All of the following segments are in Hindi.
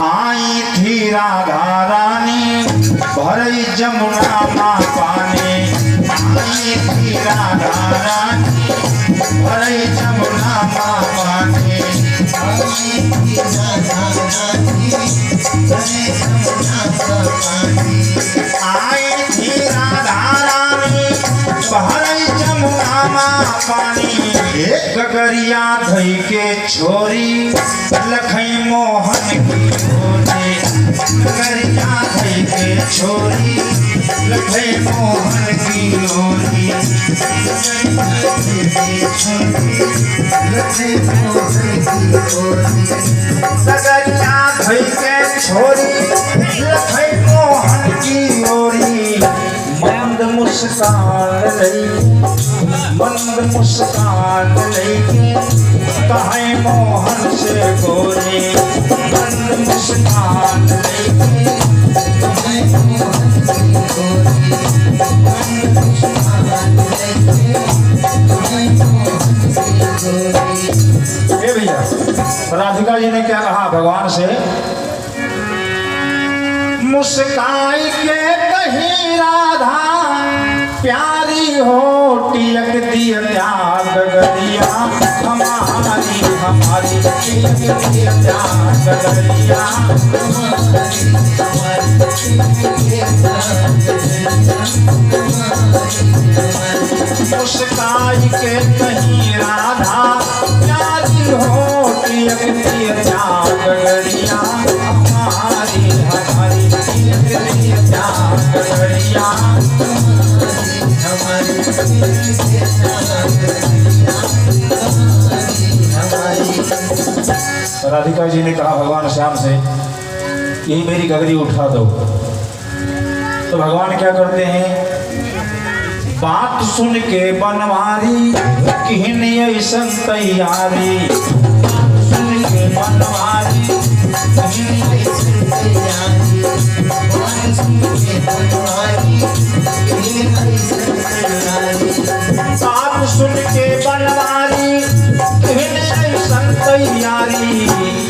आई थी राधा रानी भरई जमुना माँ पानी। आई थी राधा रानी भरई जमुना माँ पानी। आई थी राधा रानी भरई जमुना माँ पानी। आई थी राधा रानी भरई जमुना माँ पानी। गगरिया धई के छोरी लखई मोहन की गोरी। गगरिया धई के छोरी लखई मोहन की गोरी। गगरिया धई के छोरी लखई मोहन की गोरी। मंद मुस्कान लई मंद मुस्कान लई कहे मोहन से गोरी। मंद मुस्कान लई कहे मोहन से गोरी। मंद मुस्कान लई कहे मोहन से गोरी। ये भैया राधिका जी ने क्या कहा भगवान से? मुस्काई के कही राधा प्यारी हो टियक दिया त्याग गगरिया हमारी हमारी। टियक दिया त्याग गगरिया मुस्काई के कहीं राधा प्यारी हो टियक दिया त्याग गगरिया हमारी हमारी। टियक दिया त्याग गगरिया राधिका जी ने कहा भगवान श्याम से यही मेरी गगरी उठा दो। तो भगवान क्या करते हैं? बात सुन के बनवारी किहनी ऐसन तैयारी। सुन के बनवारी किहनी ऐसन तैयारी। बात सुन के बनवारी किहनी ऐसन तैयारी। बात सुन के बनवारी किहनी ऐसन तैयारी।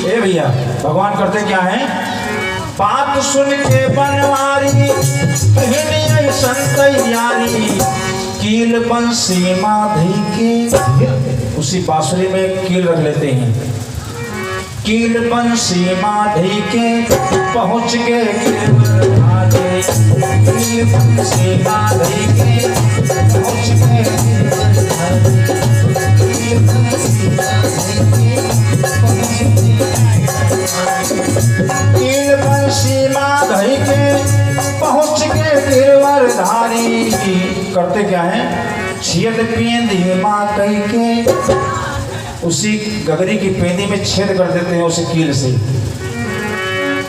ए भैया भगवान करते क्या है? बात सुन के बनवारी किहनी ऐसन तैयारी। कील बंसी माधई के उसी बांसुरी में कील रख लेते हैं। कील बंसी माधई के पहुँच गए गिरधारी। कील बंसी माधई के पहुँच गए गिरधारी। कील बंसी माधई के पहुँच गए गिरधारी। कील बंसी माधई के पहुँच गए गिरधारी। करते क्या है? छेद पेंदी माँ कही के उसी गगरी की पेंदी में छेद कर देते हैं उसी कील से।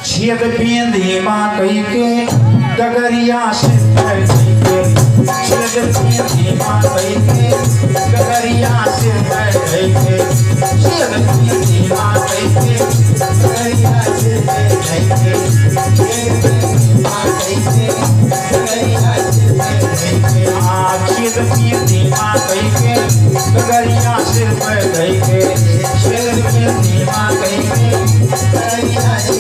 छेद पेंदी माँ कही के गगरिया से छेद पेंदी माँ कही के गगरिया से छेद पेंदी माँ कही के गगरिया से माँ कही के गगरिया से छेद पेंदी माँ कही के गगरिया सिर पे गई के। छेद पेंदी माँ कही के गगरिया से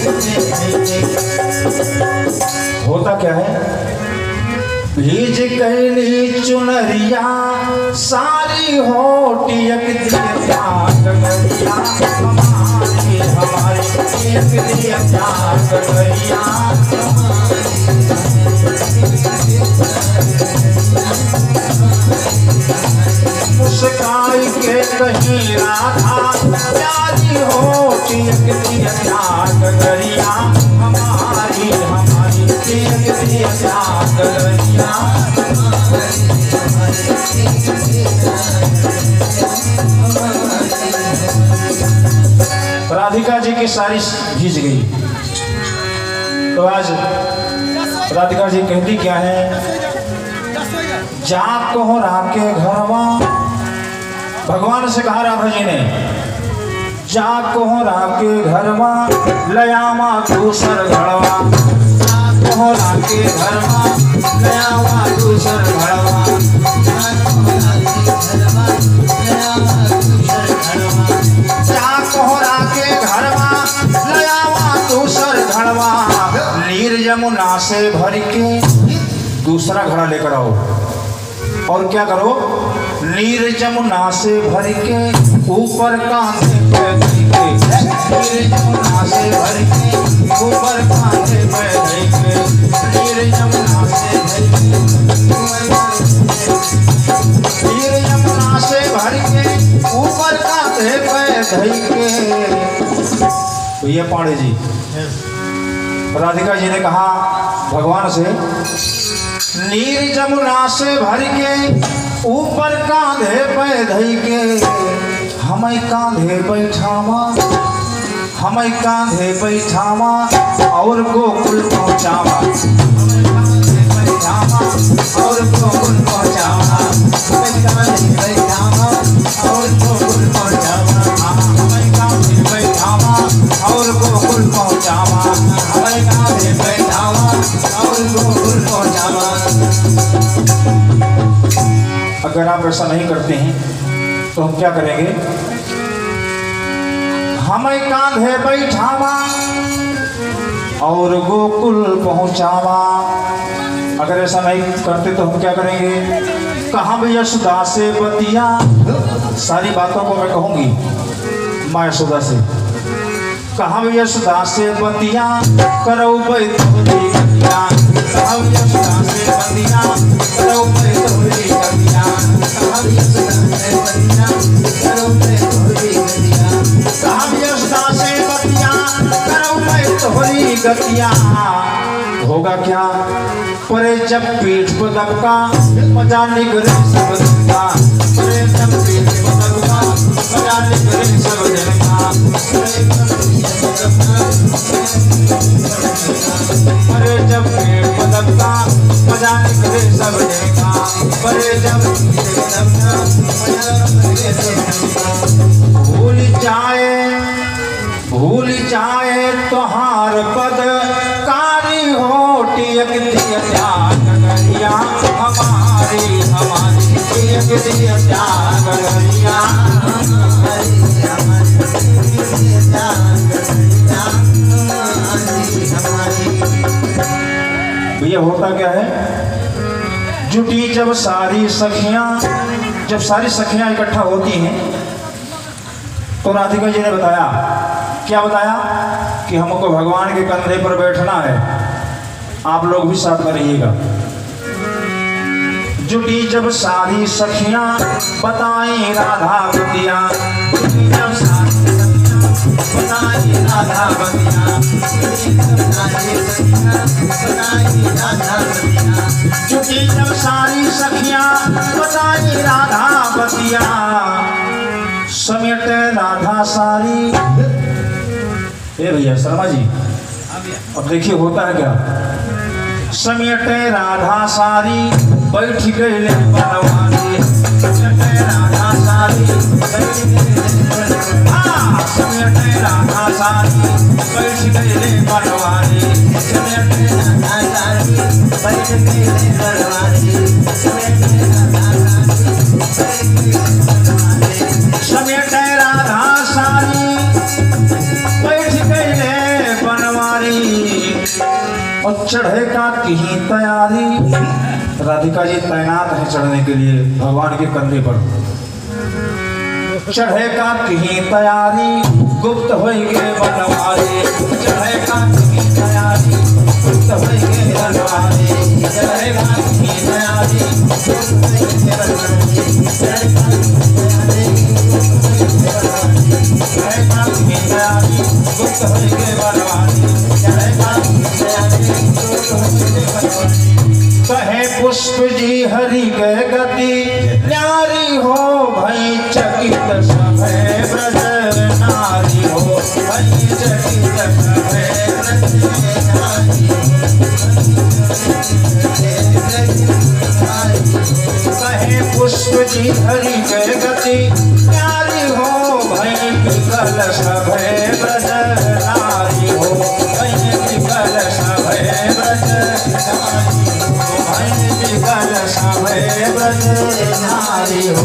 होता क्या है? भीज कैली चुनरिया सारी हो टियक दिया गगरिया हमारी हमारी। टियक दिया गगरिया मुस्काई के कहीं राधा प्यारी हो टियक दिया गगरिया हमारी हमारी। टियक दिया गगरिया राधिका जी की साड़ी भीज गई। तो आज राधिका जी कहती क्या है? जा कोहरा के घरवा भगवान से कहा राधा जी ने जा कोहरा के घरवा लयामा दूसर घड़वा। जा कोहरा के घरवा लयामा दूसर घड़वा। जा कोहरा के घरवा लयामा दूसर यमुना से भर के दूसरा घड़ा लेकर आओ और क्या करो, नीर यमुना से भर के ऊपर कांधे पे धर के, नीर यमुना से भर के ऊपर कांधे पे धर के, नीर यमुना से भर के, नीर यमुना से भर के ऊपर कांधे पे धर के। तो ये पांडे जी, राधिका जी ने कहा भगवान से, नीर यमुना से भर के ऊपर कांधे पे धई के, हमें कांधे बैठावा, हमें कांधे बैठावा और गोकुल पहुँचावा, हमें कांधे बैठावा और गोकुल पहुँचावा, हमें कांधे बैठावा और गोकुल पहुँचावा, हमें कांधे बैठावा और गोकुल पहुँचावा, हमें कांधे बैठावा और गोकुल पहुँचावा। अगर आप ऐसा नहीं करते हैं तो हम क्या करेंगे, हमें कांधे बैठावा और गोकुल पहुँचावा। अगर ऐसा नहीं करते तो हम क्या करेंगे, कहाँ भी यशोदा से बतिया, सारी बातों को मैं कहूँगी माँ यशोदा से, कहाँ भी यशोदा से बतिया करो बैतोरी गतिया, कहाँ भी यशोदा से बतिया करो बैतोरी गतिया, कहाँ भी यशोदा से बतिया करो बैतोरी गतिया, कहाँ भी यशोदा से बतिया करो बैतोरी गतिया। होगा क्या, परे जब पीठ को दबका मजा निगरे सब दिन का, परे जब पीठ को दबका मजा निगरे सब दिन का, परे जब पीठ को दबका मजा निगरे सब दिन का, परे जब पीठ को दबका मजा निगरे सब दिन का। भूल जाए तोहार पद कारी होटी एक दिया त्याग गरिया, हमारी हमारी एक दिया त्याग गरिया, हमारी हमारी त्याग गरिया, भैया होता क्या है, जुटी जब सारी सखियां इकट्ठा होती हैं तो राधिका जी ने बताया, क्या बताया कि हमको भगवान के कंधे पर बैठना है, आप लोग भी साथ में रहिएगा। जुटी जब सारी सखियां बताई राधा बतिया, जुटी जब सारी सखियां बताई राधा बतिया, जुटी जब सारी सखियां बताई राधा बतिया, समेट राधा सारी। ए भैया शर्मा जी, अब देखिए होता है क्या, समेट राधा सारी बैठ गई बनवारी, समेट राधा सारी बैठ गई, हाँ समेट राधा सारी बैठ गई बनवारी, समेट राधा सारी बैठ गई बनवारी, समेट राधा सारी बैठ गई बनवारी। और चढ़े का की तैयारी, राधिका जी तैनात है चढ़ने के लिए भगवान के कंधे पर, चढ़े का की तैयारी गुप्त हो गए बनवारी, चढ़े का की तैयारी गुप्त हो गए बनवारी, चढ़े का की तैयारी गुप्त हो गए बनवारी, चढ़े का की तैयारी गुप्त हो गए बनवारी, चढ़े का की तैयारी गुप्त हो गए बनवारी। कहे पुष्प जी हरि के गति न्यारी हो भई चकित सभे ब्रज नारी हो, भई चकित सभे ब्रज नारी, कहे पुष्प जी हरि के गति न्यारी हो भई विकल सभे ब्रज नारी हो, भई विकल सभे ब्रज नारी हो, भई विकल सभे ब्रज नारी हो।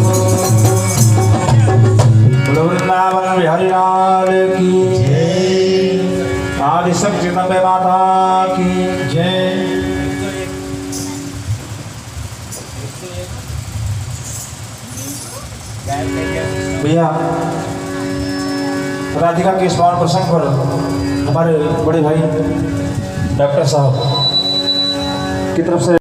वृंदावन बिहारी लाल की जय। आदिशक्ति जगदम्बे माता की जय। भैया राधिका के इस पावन प्रसंग पर हमारे बड़े भाई डॉक्टर साहब की तरफ से